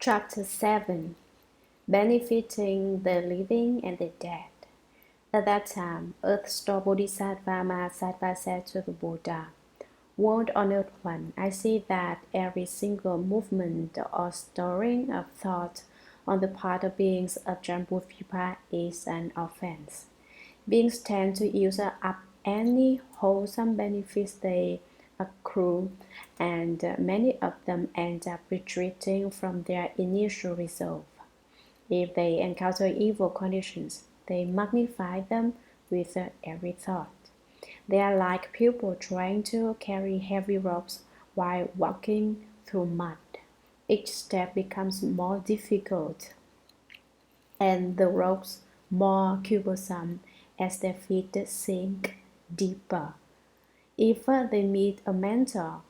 Chapter 7. Benefiting the living and the dead. At that time, Earth-store Bodhisattva Mahasattva said to the Buddha, "World Honored One, I see that every single movement or stirring of thought on the part of beings of Jambudvipa is an offense. Beings tend to use up any wholesome benefits they accrue, and many of them end up retreating from their initial resolve. If they encounter evil conditions, they magnify them with every thought. They are like people trying to carry heavy ropes while walking through mud. Each step becomes more difficult, and the ropes more cumbersome as their feet sink deeper. If they meet a mentor,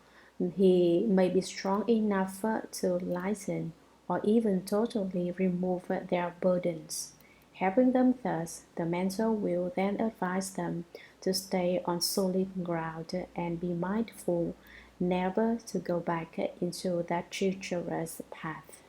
he may be strong enough to lighten or even totally remove their burdens. Helping them thus, the mentor will then advise them to stay on solid ground and be mindful never to go back into that treacherous path.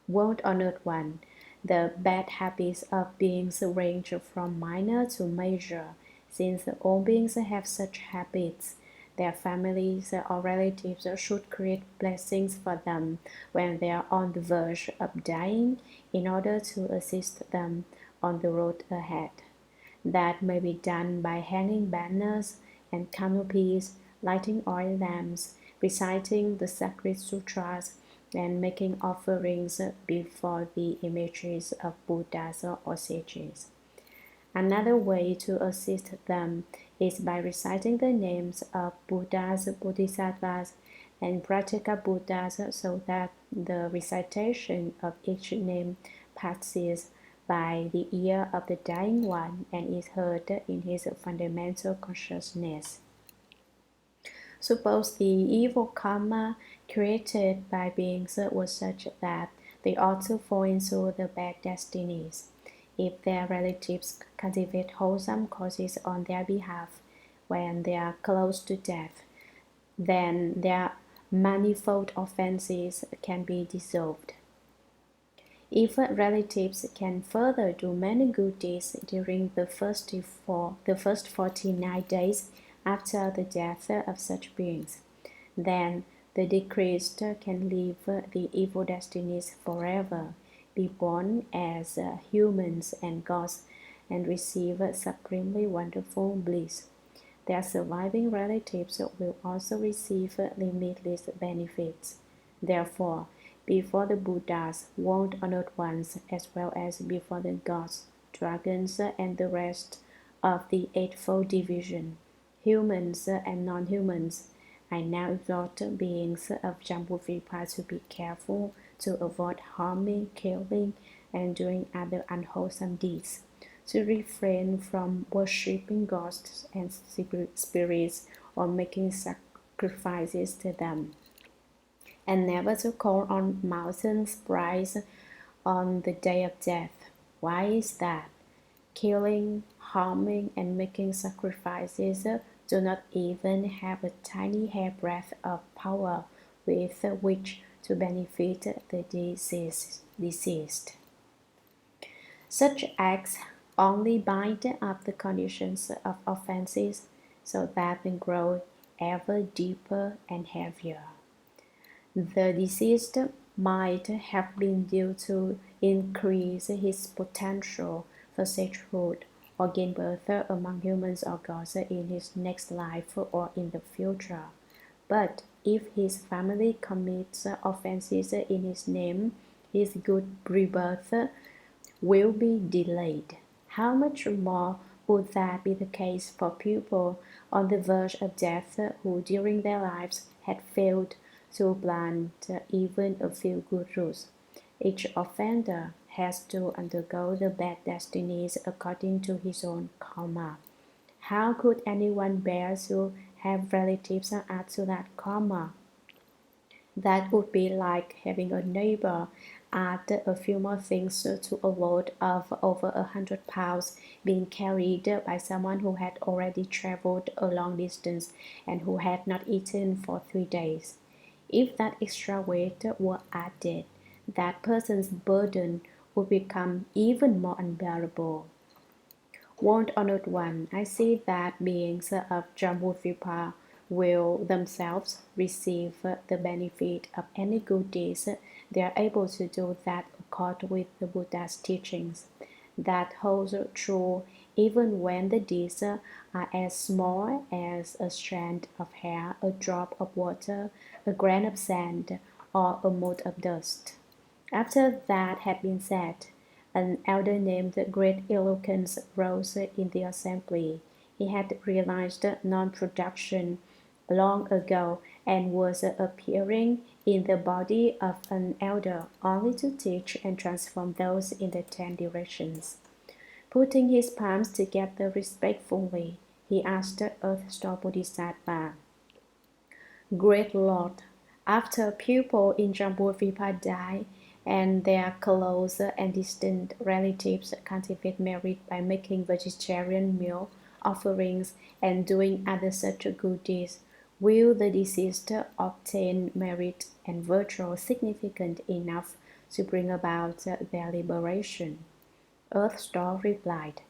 World Honored One, the bad habits of beings range from minor to major, since all beings have such habits. Their families or relatives should create blessings for them when they are on the verge of dying in order to assist them on the road ahead. That may be done by hanging banners and canopies, lighting oil lamps, reciting the sacred sutras, and making offerings before the images of Buddhas or sages. Another way to assist them is by reciting the names of Buddhas, Bodhisattvas, and practical Buddhas so that the recitation of each name passes by the ear of the dying one and is heard in his fundamental consciousness. Suppose the evil karma created by beings was such that they ought to fall into the bad destinies. If their relatives cultivate wholesome causes on their behalf when they are close to death, then their manifold offenses can be dissolved. If relatives can further do many good deeds during the first 49 days after the death of such beings, then the deceased can leave the evil destinies forever, be born as humans and gods, and receive supremely wonderful bliss. Their surviving relatives will also receive limitless benefits. Therefore, before the Buddhas, world honored ones, as well as before the gods, dragons, and the rest of the Eightfold Division, humans and non-humans, I now exhort beings of Jambudvipa to be careful to avoid harming, killing, and doing other unwholesome deeds, to refrain from worshipping ghosts and spirits or making sacrifices to them, and never to call on mountain sprites on the day of death. Why is that? Killing, harming, and making sacrifices do not even have a tiny hairbreadth of power with which to benefit the deceased. Such acts only bind up the conditions of offenses so that they grow ever deeper and heavier. The deceased might have been due to increase his potential for sagehood or gain birth among humans or gods in his next life or in the future. But if his family commits offenses in his name, his good rebirth will be delayed. How much more would that be the case for people on the verge of death who during their lives had failed to plant even a few good roots? Each offender has to undergo the bad destinies according to his own karma. How could anyone bear to have relatives add to that karma? That would be like having a neighbor add a few more things to a load of over 100 pounds being carried by someone who had already traveled a long distance and who had not eaten for 3 days. If that extra weight were added, that person's burden would become even more unbearable. One Honored One, I see that beings of Jambudvipa will themselves receive the benefit of any good deeds. They are able to do that according with the Buddha's teachings. That holds true even when the deeds are as small as a strand of hair, a drop of water, a grain of sand, or a mote of dust. After that had been said, an elder named Great Eloquence rose in the assembly. He had realized non-production long ago and was appearing in the body of an elder only to teach and transform those in the 10 directions. Putting his palms together respectfully, he asked Earth Star Bodhisattva, Great Lord, after people in Jambudvipa die and their close and distant relatives cultivate merit by making vegetarian meal offerings and doing other such good deeds, will the deceased obtain merit and virtue significant enough to bring about their liberation? Earth Star replied,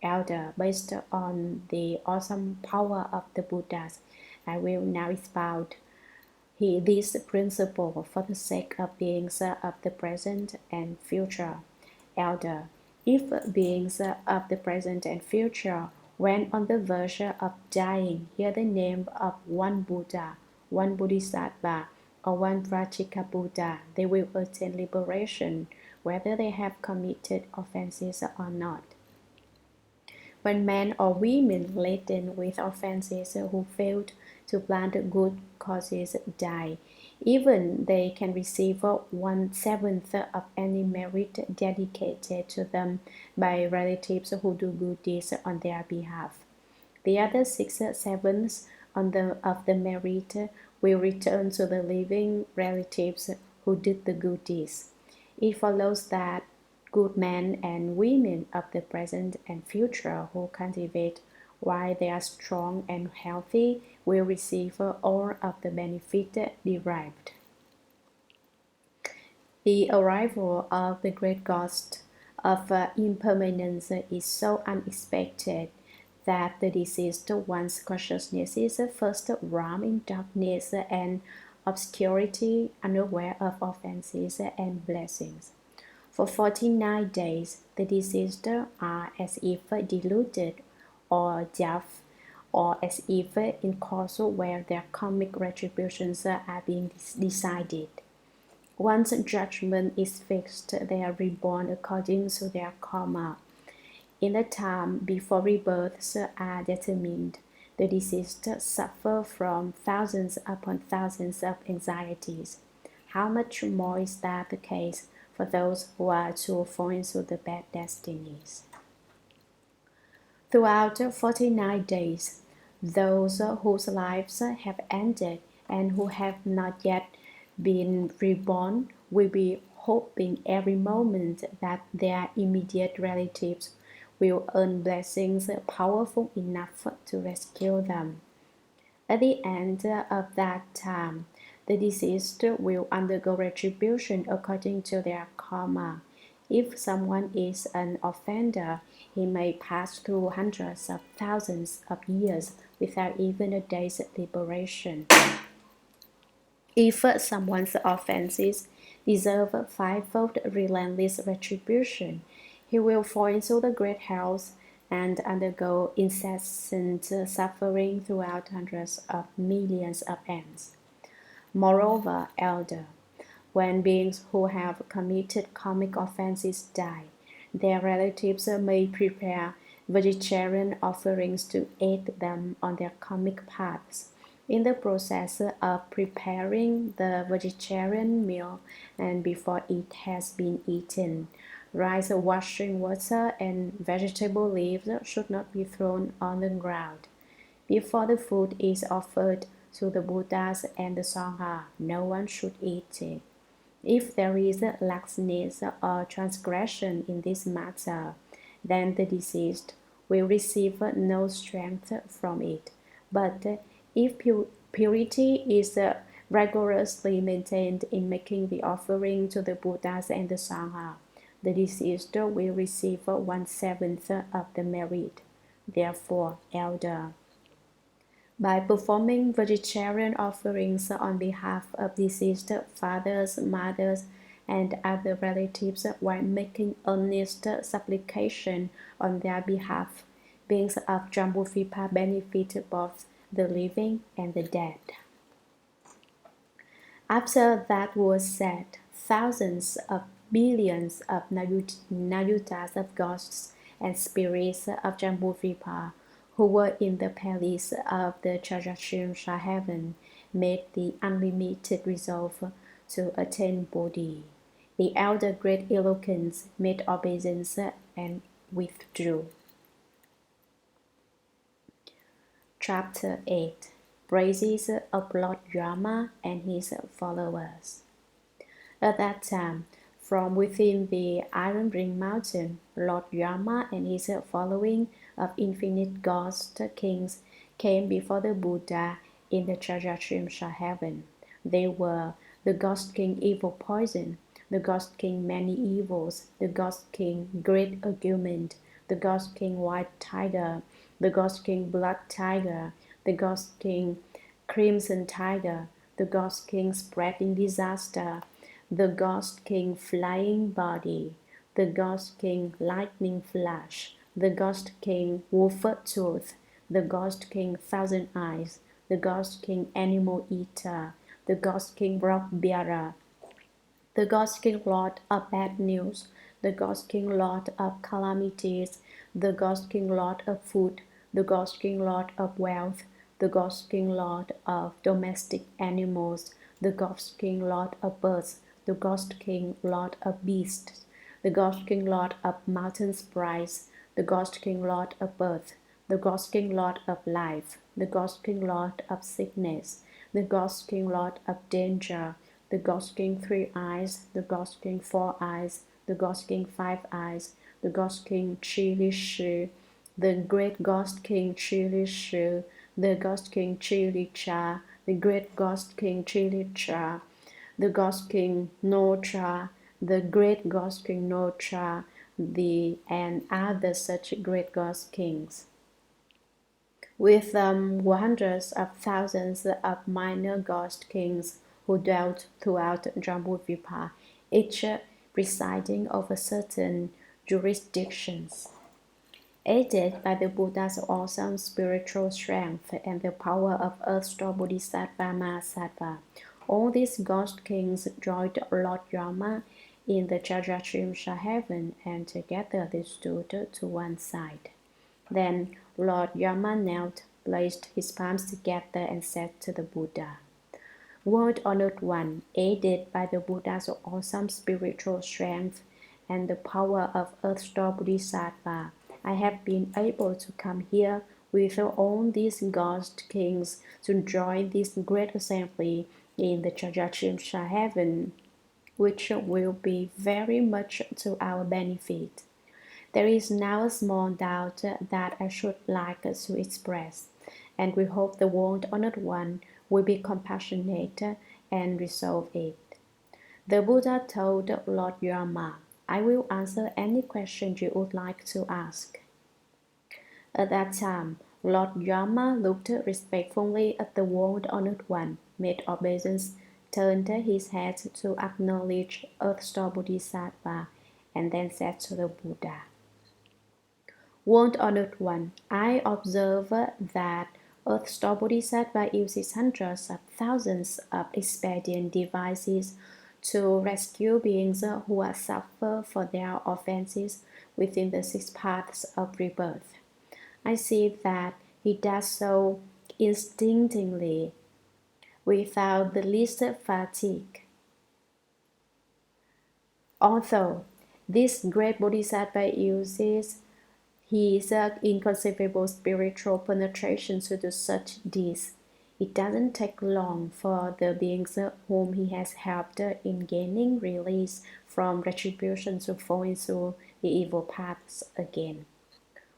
Elder, based on the awesome power of the Buddhas, I will now expound this principle for the sake of beings of the present and future. Elder, if beings of the present and future, when on the verge of dying, hear the name of one Buddha, one Bodhisattva, or one Prajna Buddha, they will attain liberation, whether they have committed offenses or not. When men or women laden with offenses who failed to plant good causes die, even they can receive 1/7 of any merit dedicated to them by relatives who do good deeds on their behalf. The other 6/7 of the merit will return to the living relatives who did the good deeds. It follows that good men and women of the present and future who cultivate while they are strong and healthy will receive all of the benefit derived. The arrival of the great ghost of impermanence is so unexpected that the deceased one's consciousness is first wrapped in darkness and obscurity, unaware of offenses and blessings. For 49 days, the deceased are as if deluded or deaf, or as if in course where their karmic retributions are being decided. Once judgment is fixed, they are reborn according to their karma. In the time before rebirths are determined, the deceased suffer from thousands upon thousands of anxieties. How much more is that the case for those who are to fall into the bad destinies? Throughout 49 days, those whose lives have ended and who have not yet been reborn will be hoping every moment that their immediate relatives will earn blessings powerful enough to rescue them. At the end of that time, the deceased will undergo retribution according to their karma. If someone is an offender, he may pass through hundreds of thousands of years without even a day's liberation. If someone's offenses deserve fivefold relentless retribution, he will fall into the great hells and undergo incessant suffering throughout hundreds of millions of ends. Moreover, elder, when beings who have committed karmic offenses die, their relatives may prepare vegetarian offerings to aid them on their karmic paths. In the process of preparing the vegetarian meal and before it has been eaten, rice, washing water, and vegetable leaves should not be thrown on the ground. Before the food is offered to the Buddhas and the Sangha, no one should eat it. If there is laxness or transgression in this matter, then the deceased will receive no strength from it. But if purity is rigorously maintained in making the offering to the Buddhas and the Sangha, the deceased will receive 1/7 of the merit. Therefore, elder, by performing vegetarian offerings on behalf of deceased fathers, mothers, and other relatives while making earnest supplication on their behalf, beings of Jambudvipa benefit both the living and the dead. After that was said, thousands of billions of Nayutas of ghosts and spirits of Jambudvipa who were in the palace of the Trayastrimsha Heaven made the unlimited resolve to attain Bodhi. The elder great eloquence made obeisance and withdrew. Chapter 8. Praises of Lord Yama and his followers. At that time, from within the Iron Ring Mountain, Lord Yama and his following of infinite ghost kings came before the Buddha in the Trayastrimsha Heaven. They were the Ghost King Evil Poison, the Ghost King Many Evils, the Ghost King Great Argument, the Ghost King White Tiger, the Ghost King Blood Tiger, the Ghost King Crimson Tiger, the Ghost King Spreading Disaster, the Ghost King Flying Body, the Ghost King Lightning Flash, the Ghost King Wolf Tooth, the Ghost King Thousand Eyes, the Ghost King Animal Eater, the Ghost King Rock Bearer, the Ghost King Lord of Bad News, the Ghost King Lord of Calamities, the Ghost King Lord of Food, the Ghost King Lord of Wealth, the Ghost King Lord of Domestic Animals, the Ghost King Lord of Birds, the Ghost King Lord of Beasts, the Ghost King Lord of Mountain Sprites, the Ghost King Lord of Birth, the Ghost King Lord of Life, the Ghost King Lord of Sickness, the Ghost King Lord of Danger, the Ghost King Three Eyes, the Ghost King Four Eyes, the Ghost King Five Eyes, the Ghost King Chili Shi, the Great Ghost King Chili Shi, the Ghost King Chili Cha, the Great Ghost King Chili Cha, the Ghost King Notra, the Great Ghost King Notra, and other such great ghost kings, with hundreds of thousands of minor ghost kings who dwelt throughout Jambudvipa, each presiding over certain jurisdictions. Aided by the Buddha's awesome spiritual strength and the power of Earth-Store Bodhisattva Mahasattva, all these ghost kings joined Lord Yama in the Trayastrimsha Heaven, and together they stood to one side. Then Lord Yama knelt, placed his palms together, and said to the Buddha, World Honored One, aided by the Buddha's awesome spiritual strength and the power of Earth-Store Bodhisattva, I have been able to come here with all these ghost kings to join this great assembly in the Trayastrimsha Heaven, which will be very much to our benefit. There is now a small doubt that I should like to express, and we hope the World Honored One will be compassionate and resolve it. The Buddha told Lord Yama, I will answer any question you would like to ask. At that time, Lord Yama looked respectfully at the World Honored One, made obeisance, turned his head to acknowledge Earth-Store Bodhisattva, and then said to the Buddha, World Honored One, I observe that Earth-Store Bodhisattva uses hundreds of thousands of expedient devices to rescue beings who suffer for their offenses within the 6 paths of rebirth. I see that he does so instinctively, without the least fatigue. Although this great Bodhisattva uses his inconceivable spiritual penetration to do such deeds, it doesn't take long for the beings whom he has helped in gaining release from retribution to fall into the evil paths again.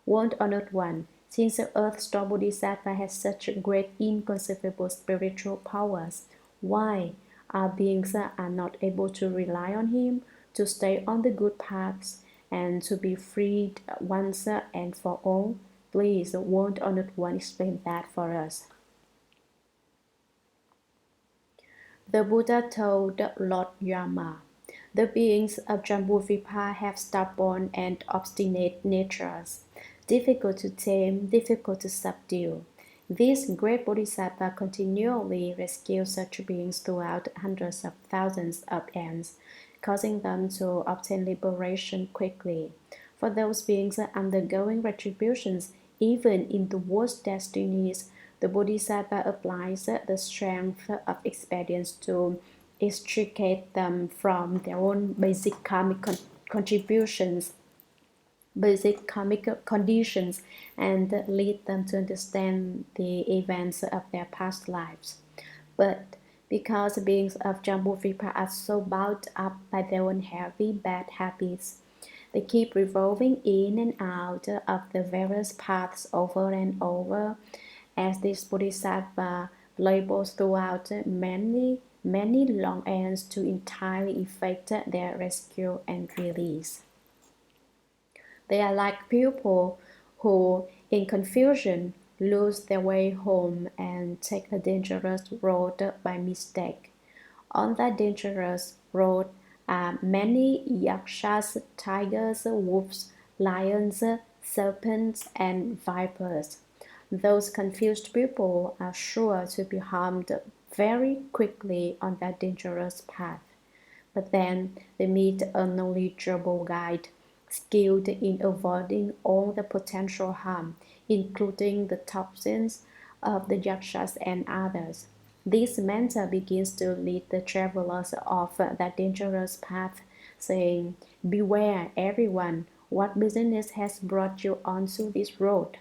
World Honored One, since the Earth-Store Bodhisattva has such great inconceivable spiritual powers, Why? Our beings are not able to rely on Him, to stay on the good paths, and to be freed once and for all. Please, won't Honored One explain that for us? The Buddha told Lord Yama, the beings of Jambudvipa have stubborn and obstinate natures, difficult to tame, difficult to subdue. This great Bodhisattva continually rescues such beings throughout hundreds of thousands of ends, causing them to obtain liberation quickly. For those beings undergoing retributions, even in the worst destinies, the Bodhisattva applies the strength of experience to extricate them from their own basic karmic contributions, basic karmic conditions, and lead them to understand the events of their past lives. But because beings of Jambudvipa are so bound up by their own heavy bad habits, they keep revolving in and out of the various paths over and over, as this Bodhisattva labors throughout many long ends to entirely effect their rescue and release. They are like people who, in confusion, lose their way home and take a dangerous road by mistake. On that dangerous road are many yakshas, tigers, wolves, lions, serpents, and vipers. Those confused people are sure to be harmed very quickly on that dangerous path. But then they meet a knowledgeable guide, skilled in avoiding all the potential harm, including the toxins of the yakshas and others. This mentor begins to lead the travelers off that dangerous path, saying, "Beware, everyone, what business has brought you onto this road?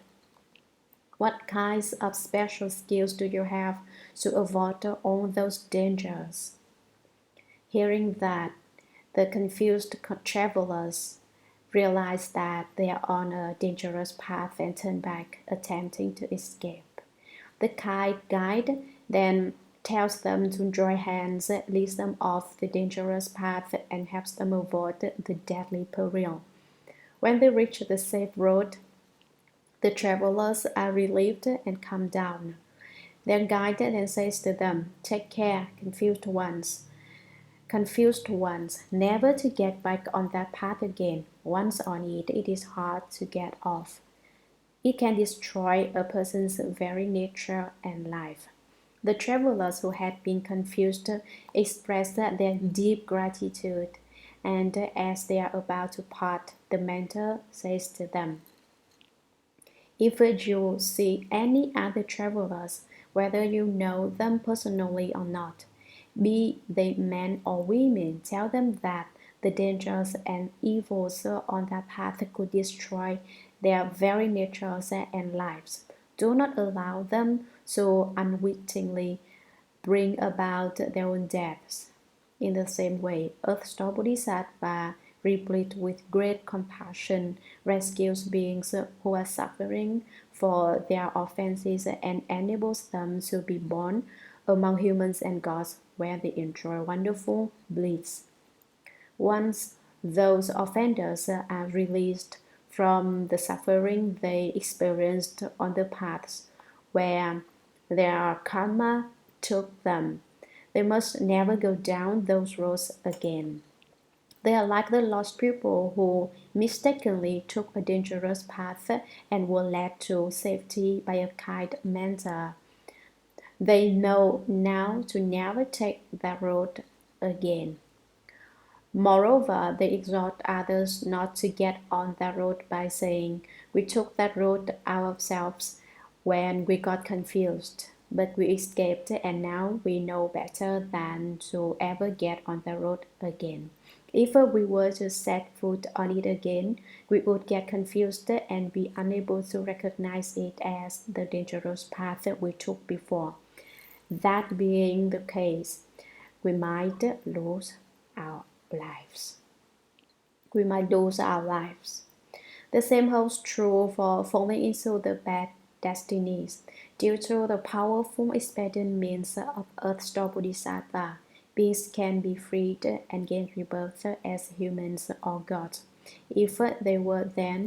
What kinds of special skills do you have to avoid all those dangers?" Hearing that, the confused travelers realize that they are on a dangerous path and turn back, attempting to escape. The guide then tells them to join hands, leads them off the dangerous path, and helps them avoid the deadly peril. When they reach the safe road, the travelers are relieved and calm down. Their guide then says to them, "Take care, confused ones, never to get back on that path again. Once on it, it is hard to get off. It can destroy a person's very nature and life." The travelers who had been confused expressed their deep gratitude, and as they are about to part, the mentor says to them, "If you see any other travelers, whether you know them personally or not, be they men or women, tell them that the dangers and evils on that path could destroy their very natures and lives. Do not allow them to unwittingly bring about their own deaths." In the same way, Earth-star Bodhisattva, replete with great compassion, rescues beings who are suffering for their offenses and enables them to be born among humans and gods, where they enjoy wonderful bliss. Once those offenders are released from the suffering they experienced on the paths where their karma took them, they must never go down those roads again. They are like the lost people who mistakenly took a dangerous path and were led to safety by a kind mentor. They know now to never take that road again. Moreover, they exhort others not to get on that road by saying, "We took that road ourselves when we got confused, but we escaped and now we know better than to ever get on the road again. If we were to set foot on it again, we would get confused and be unable to recognize it as the dangerous path we took before. That being the case, we might lose our lives. We might lose our lives." The same holds true for falling into the bad destinies. Due to the powerful expedient means of earth-store Bodhisattva, beings can be freed and gain rebirth as humans or gods. If they were then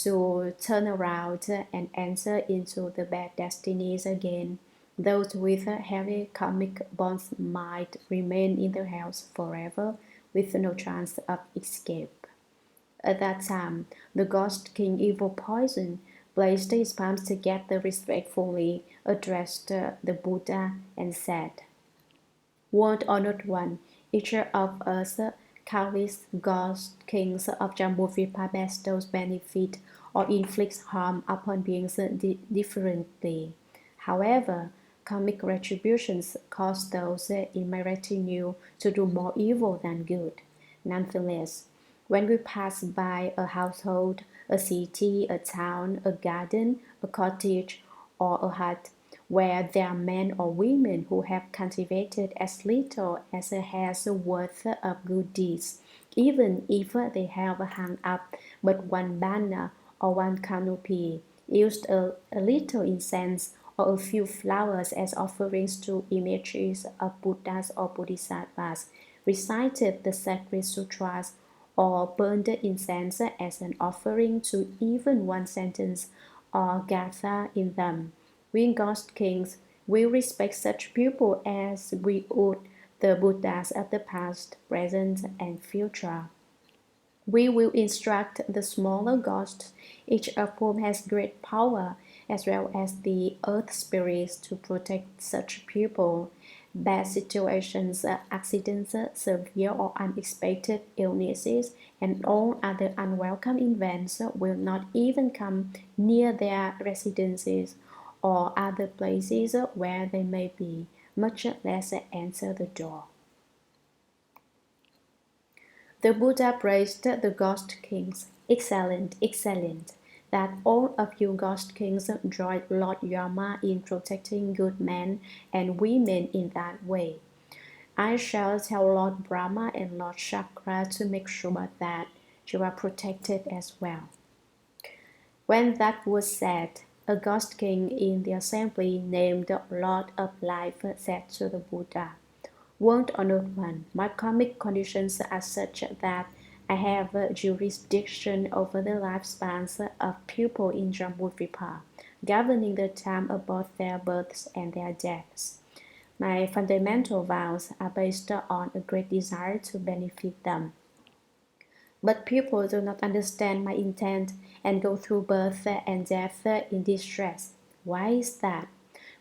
to turn around and enter into the bad destinies again, those with heavy karmic bonds might remain in the house forever with no chance of escape. At that time, the ghost king Evil Poison placed his palms together respectfully, addressed the Buddha, and said, "World Honored One, each of us countless ghost kings of Jambudvipa bestows benefit or inflicts harm upon beings differently. However, karmic retributions cause those in my retinue to do more evil than good. Nonetheless, when we pass by a household, a city, a town, a garden, a cottage, or a hut, where there are men or women who have cultivated as little as a hair's worth of good deeds, even if they have hung up but one banner or one canopy, used a little incense or a few flowers as offerings to images of Buddhas or Bodhisattvas, recited the sacred sutras, or burned incense as an offering to even one sentence or gather in them. We ghost kings will respect such people as we would the Buddhas of the past, present, and future. We will instruct the smaller ghosts, each of whom has great power, as well as the earth spirits, to protect such people. Bad situations, accidents, severe or unexpected illnesses, and all other unwelcome events will not even come near their residences or other places where they may be, much less enter the door." The Buddha praised the ghost kings. "Excellent, excellent, that all of you ghost kings join Lord Yama in protecting good men and women in that way. I shall tell Lord Brahma and Lord Chakra to make sure that you are protected as well." When that was said, a ghost king in the assembly named Lord of Life said to the Buddha, "World Honored One, my karmic conditions are such that I have jurisdiction over the lifespans of people in Jambudvipa, governing the time of both their births and their deaths. My fundamental vows are based on a great desire to benefit them. But people do not understand my intent and go through birth and death in distress. Why is that?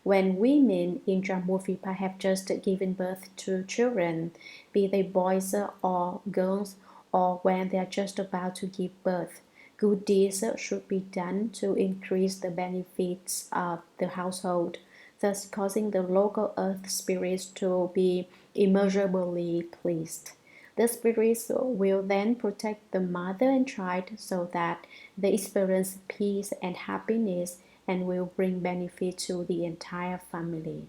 When women in Jambudvipa have just given birth to children, be they boys or girls, or when they are just about to give birth, good deeds should be done to increase the benefits of the household, thus causing the local earth spirits to be immeasurably pleased. The spirits will then protect the mother and child so that they experience peace and happiness and will bring benefit to the entire family.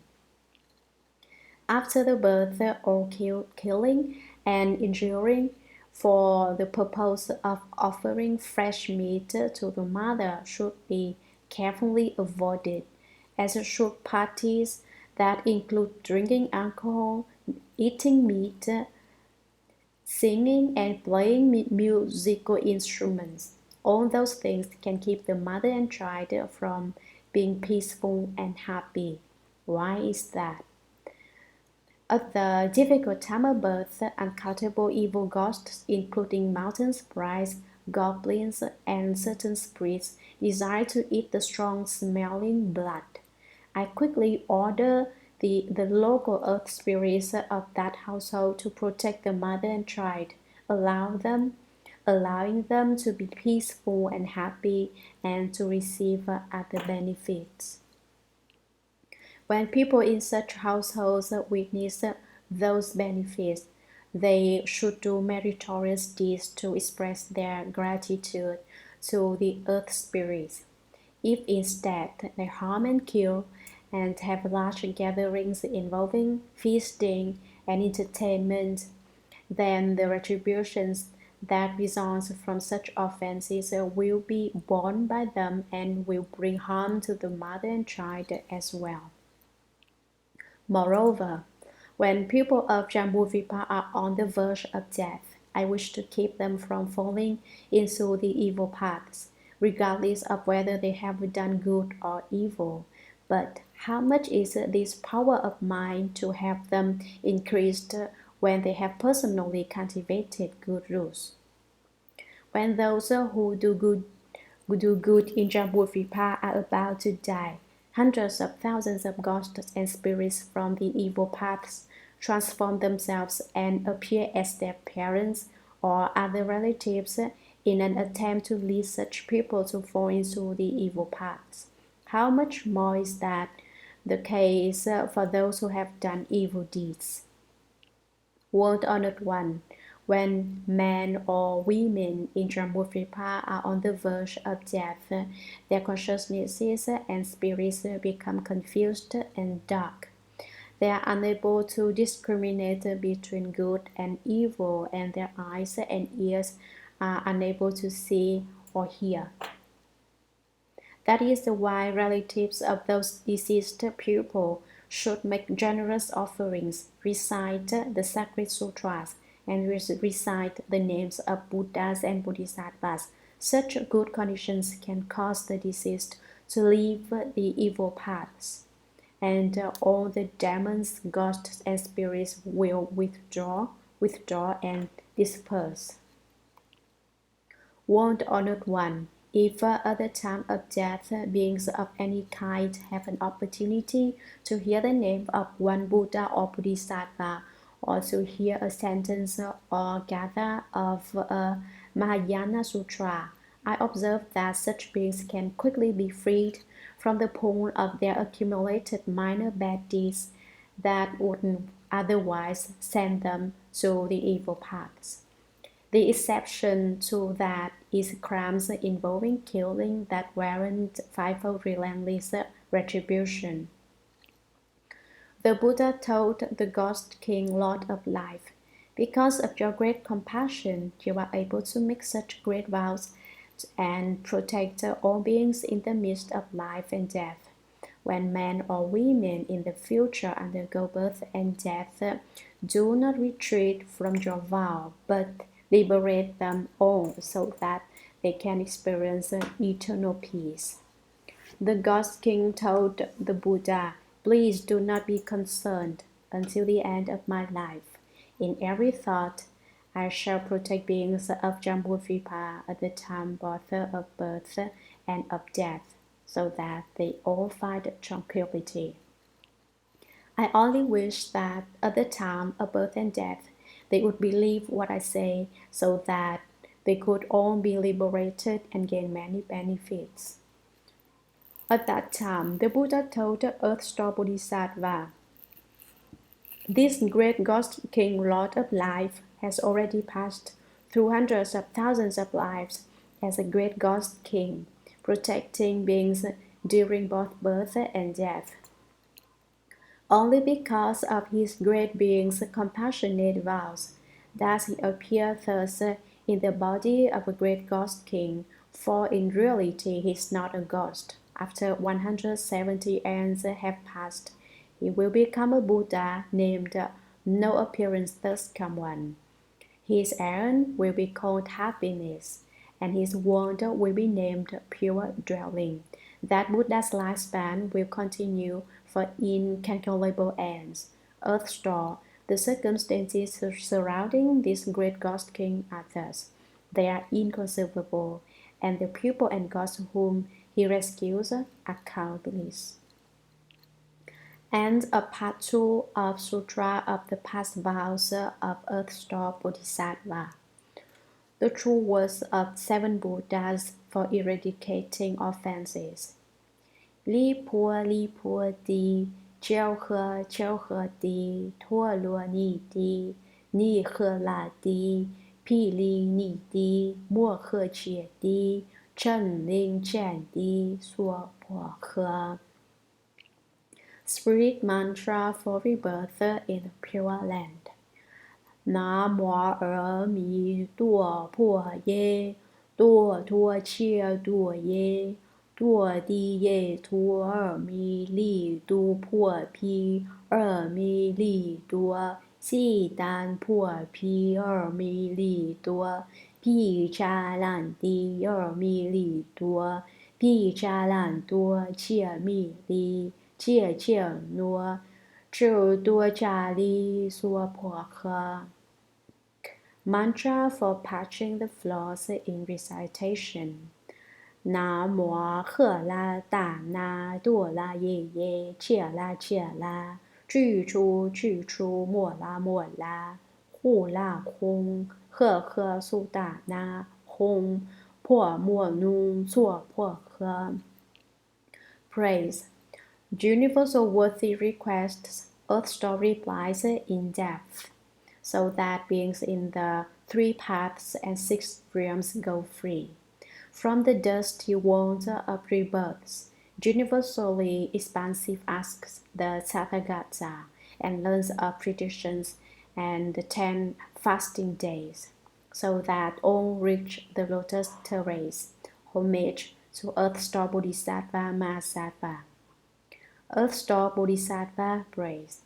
After the birth or killing and injuring for the purpose of offering fresh meat to the mother should be carefully avoided, as should parties that include drinking alcohol, eating meat, singing and playing musical instruments. All those things can keep the mother and child from being peaceful and happy. Why is that? At the difficult time of birth, uncountable evil ghosts, including mountain sprites, goblins, and certain spirits, desire to eat the strong-smelling blood. I quickly order the local earth spirits of that household to protect the mother and child, allowing them to be peaceful and happy and to receive other benefits. When people in such households witness those benefits, they should do meritorious deeds to express their gratitude to the earth spirits. If instead they harm and kill, and have large gatherings involving feasting and entertainment, then the retributions that results from such offenses will be borne by them and will bring harm to the mother and child as well. Moreover, when people of Jambudvipa are on the verge of death, I wish to keep them from falling into the evil paths, regardless of whether they have done good or evil. But how much is this power of mine to have them increased when they have personally cultivated good rules? When those who do good in Jambudvipa are about to die, hundreds of thousands of ghosts and spirits from the evil paths transform themselves and appear as their parents or other relatives in an attempt to lead such people to fall into the evil paths. How much more is that the case for those who have done evil deeds? World Honored One, when men or women in Jambudvipa are on the verge of death, their consciousnesses and spirits become confused and dark. They are unable to discriminate between good and evil, and their eyes and ears are unable to see or hear. That is why relatives of those deceased people should make generous offerings, recite the sacred sutras, and recite the names of Buddhas and Bodhisattvas. Such good conditions can cause the deceased to leave the evil paths, and all the demons, ghosts, and spirits will withdraw and disperse. World Honored One, if at the time of death beings of any kind have an opportunity to hear the name of one Buddha or Bodhisattva, or to hear a sentence or gather of a Mahayana Sutra, I observe that such beings can quickly be freed from the pool of their accumulated minor bad deeds that would otherwise send them to the evil paths. The exception to that is crimes involving killing that warrant fivefold relentless retribution. The Buddha told the Ghost King, Lord of Life, because of your great compassion, you are able to make such great vows and protect all beings in the midst of life and death. When men or women in the future undergo birth and death, do not retreat from your vow, but liberate them all so that they can experience eternal peace. The Ghost King told the Buddha, please do not be concerned until the end of my life. In every thought, I shall protect beings of Jambudvipa at the time both of birth and of death, so that they all find tranquility. I only wish that at the time of birth and death, they would believe what I say, so that they could all be liberated and gain many benefits. At that time, the Buddha told the Earth-Star Bodhisattva, this great Ghost King, Lord of Life, has already passed through hundreds of thousands of lives as a great Ghost King, protecting beings during both birth and death. Only because of his great being's compassionate vows does he appear thus in the body of a great Ghost King, for in reality he is not a ghost. After 170 aeons have passed, he will become a Buddha named No Appearance Thus Come One. His aeon will be called happiness, and his world will be named pure dwelling. That Buddha's lifespan will continue for incalculable ends. Earth-Star, the circumstances surrounding this great Ghost King are thus. They are inconceivable, and the people and gods whom he rescues are countless. And a part 2 of Sutra of the Past Vows of Earth-Star Bodhisattva. The true words of 7 Buddhas for eradicating offenses. Li po di, jiao he di, tuo luo ni di, ni he la di, pi li ni di, mo he jie di, chen ling jian di, suo po he. Spirit mantra for rebirth in the pure land. Nam Mô A Mi Tua Phua Ye, Tua Tua Chia Tua Ye, Tua Di Ye Tua Mi Li Tu Phua Pi Mi Li Tua, Si Dan Phua Pi Mi Li Tua, Pi Cha Lan Di Mi Li Tua, Pi Cha Lan Tua Chia Mi Li, Chia Chia Nua, Chu Tua Cha Li Sua Phua Kha. Mantra for patching the flaws in recitation. Na Mo He La Da Na Du La Ye Ye Chia La Ju Chu Mo La Hu La Hung He Su Da Na Hung Po Mo Nu Zuo Po He. Praise. Universal worthy requests, Earth Story replies in depth, so that beings in the 3 paths and 6 realms go free. From the dusty world of rebirths, universally expansive asks the Tathagata and learns of traditions and the 10 fasting days, so that all reach the lotus terrace. Homage to Earth Star Bodhisattva Mahasattva. Earth Star Bodhisattva praise.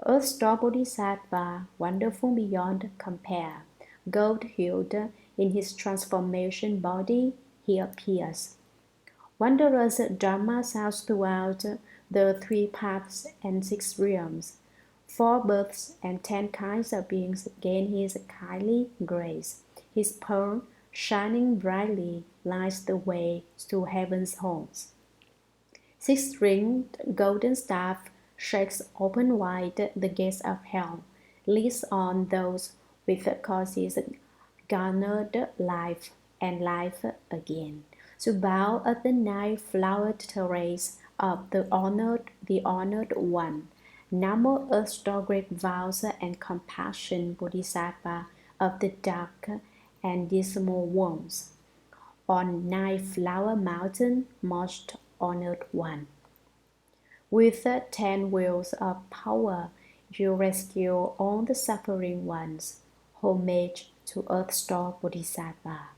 Earth Star Bodhisattva, wonderful beyond compare, gold-hued in his transformation body, he appears. Wondrous Dharma sounds throughout the 3 paths and 6 realms. 4 births and 10 kinds of beings gain his kindly grace. His pearl, shining brightly, lights the way to heaven's homes. 6-ringed golden staff shakes open wide the gates of hell, leads on those with causes garnered life and life again, to bow at the 9-flowered terrace of the honored one. Namo Earth Star Great Vows and Compassion Bodhisattva of the dark and dismal worms. On 9-flower mountain, most honored one. With 10 wheels of power, you rescue all the suffering ones. Homage to Earth Star Bodhisattva.